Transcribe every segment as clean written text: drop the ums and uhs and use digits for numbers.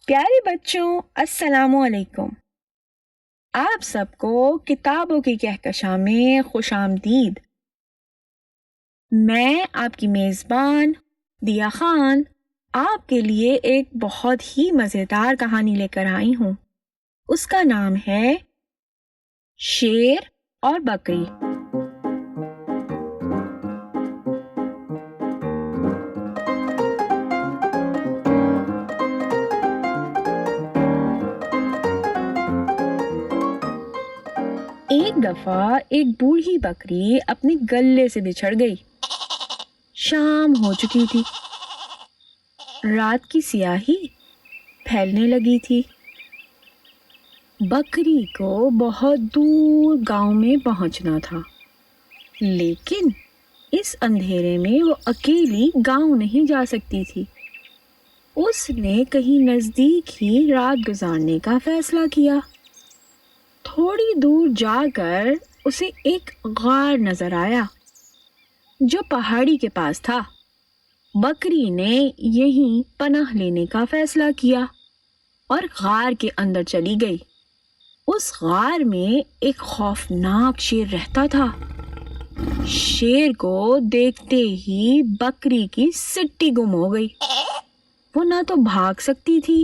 پیارے بچوں، السلام علیکم۔ آپ سب کو کتابوں کی کہکشاں میں خوش آمدید۔ میں آپ کی میزبان دیا خان آپ کے لیے ایک بہت ہی مزیدار کہانی لے کر آئی ہوں۔ اس کا نام ہے شیر اور بکری۔ ایک دفعہ ایک بوڑھی بکری اپنے گلے سے بچھڑ گئی۔ شام ہو چکی تھی، رات کی سیاہی پھیلنے لگی تھی۔ بکری کو بہت دور گاؤں میں پہنچنا تھا، لیکن اس اندھیرے میں وہ اکیلی گاؤں نہیں جا سکتی تھی۔ اس نے کہیں نزدیک ہی رات گزارنے کا فیصلہ کیا۔ تھوڑی دور جا کر اسے ایک غار نظر آیا جو پہاڑی کے پاس تھا۔ بکری نے یہیں پناہ لینے کا فیصلہ کیا اور غار کے اندر چلی گئی۔ اس غار میں ایک خوفناک شیر رہتا تھا۔ شیر کو دیکھتے ہی بکری کی سٹی گم ہو گئی۔ وہ نہ تو بھاگ سکتی تھی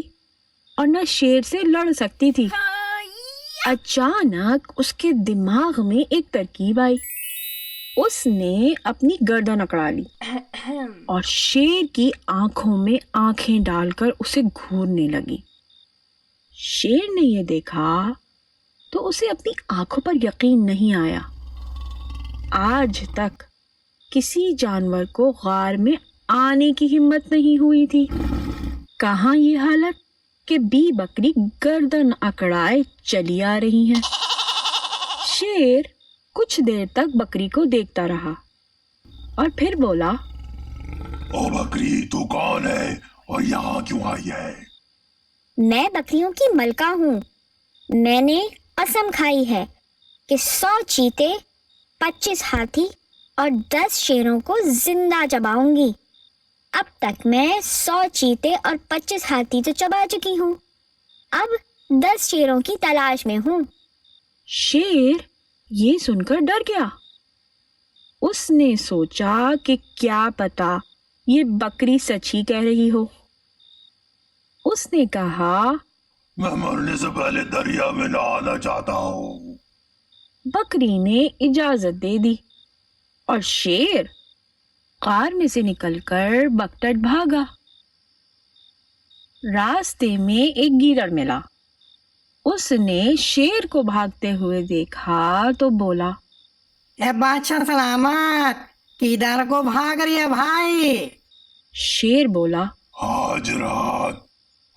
اور نہ شیر سے لڑ سکتی تھی۔ اچانک اس کے دماغ میں ایک ترکیب آئی۔ اس نے اپنی گردن اکڑا لی اور شیر کی آنکھوں میں آنکھیں ڈال کر اسے گھورنے لگی۔ شیر نے یہ دیکھا تو اسے اپنی آنکھوں پر یقین نہیں آیا۔ آج تک کسی جانور کو غار میں آنے کی ہمت نہیں ہوئی تھی۔ کہاں یہ حالت کہ بی بکری گردن اکڑائے چلی آ رہی ہیں۔ شیر کچھ دیر تک بکری کو دیکھتا رہا اور پھر بولا، او بکری، تو کون ہے اور یہاں کیوں آئی ہے؟ میں بکریوں کی ملکہ ہوں۔ میں نے قسم کھائی ہے کہ 100 چیتے، 25 ہاتھی اور 10 شیروں کو زندہ چباؤں گی۔ اب تک میں 100 چیتے اور 25 ہاتھی تو چبا چکی ہوں، اب 10 شیروں کی تلاش میں ہوں۔ شیر یہ سن کر ڈر گیا۔ اس نے سوچا کہ کیا پتا یہ بکری سچ ہی کہہ رہی ہو۔ اس نے کہا، میں مرنے سے پہلے دریا میں نہانا چاہتا ہوں۔ بکری نے اجازت دے دی اور شیر غار میں سے نکل کر بگٹٹ بھاگا۔ راستے میں ایک گیدڑ ملا۔ اس نے شیر کو بھاگتے ہوئے دیکھا تو بولا، اے بادشاہ سلامت، کدھر کو بھاگ رہی ہے بھائی؟ شیر بولا، آج رات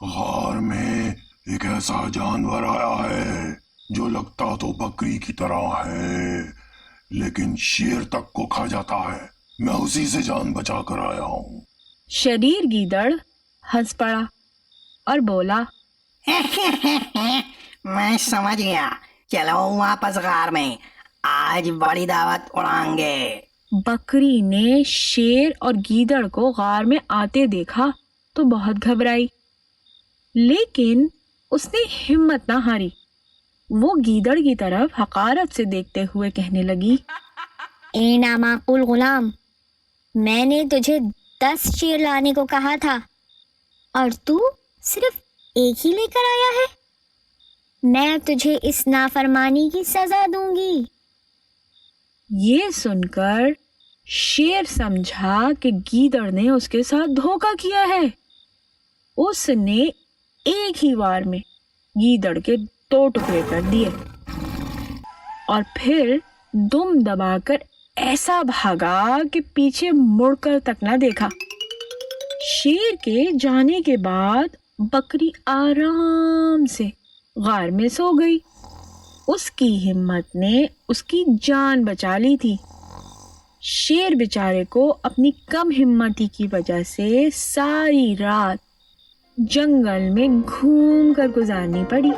غار میں ایک ایسا جانور آیا ہے جو لگتا تو بکری کی طرح ہے لیکن شیر تک کو کھا جاتا ہے۔ میں اسی سے جان بچا کر آیا ہوں۔ شریر گیدڑ ہنس پڑا اور بولا، میں سمجھ گیا، چلو واپس غار میں، آج بڑی دعوت اڑائیں گے۔ بکری نے شیر اور گیدڑ کو غار میں آتے دیکھا تو بہت گھبرائی، لیکن اس نے ہمت نہ ہاری۔ وہ گیدڑ کی طرف حقارت سے دیکھتے ہوئے کہنے لگی، اے نامعقول غلام، میں نے تجھے 10 شیر لانے کو کہا تھا اور تو صرف ایک ہی لے کر آیا ہے۔ میں تجھے اس نافرمانی کی سزا دوں گی۔ یہ سن کر شیر سمجھا کہ گیدڑ نے اس کے ساتھ دھوکہ کیا ہے۔ اس نے ایک ہی وار میں گیدڑ کے 2 ٹکڑے کر دیے اور پھر دم دبا کر ایسا بھاگا کہ پیچھے مڑ کر تک نہ دیکھا۔ شیر کے جانے کے بعد بکری آرام سے غار میں سو گئی۔ اس کی ہمت نے اس کی جان بچا لی تھی۔ شیر بیچارے کو اپنی کم ہمتی کی وجہ سے ساری رات جنگل میں گھوم کر گزارنی پڑی۔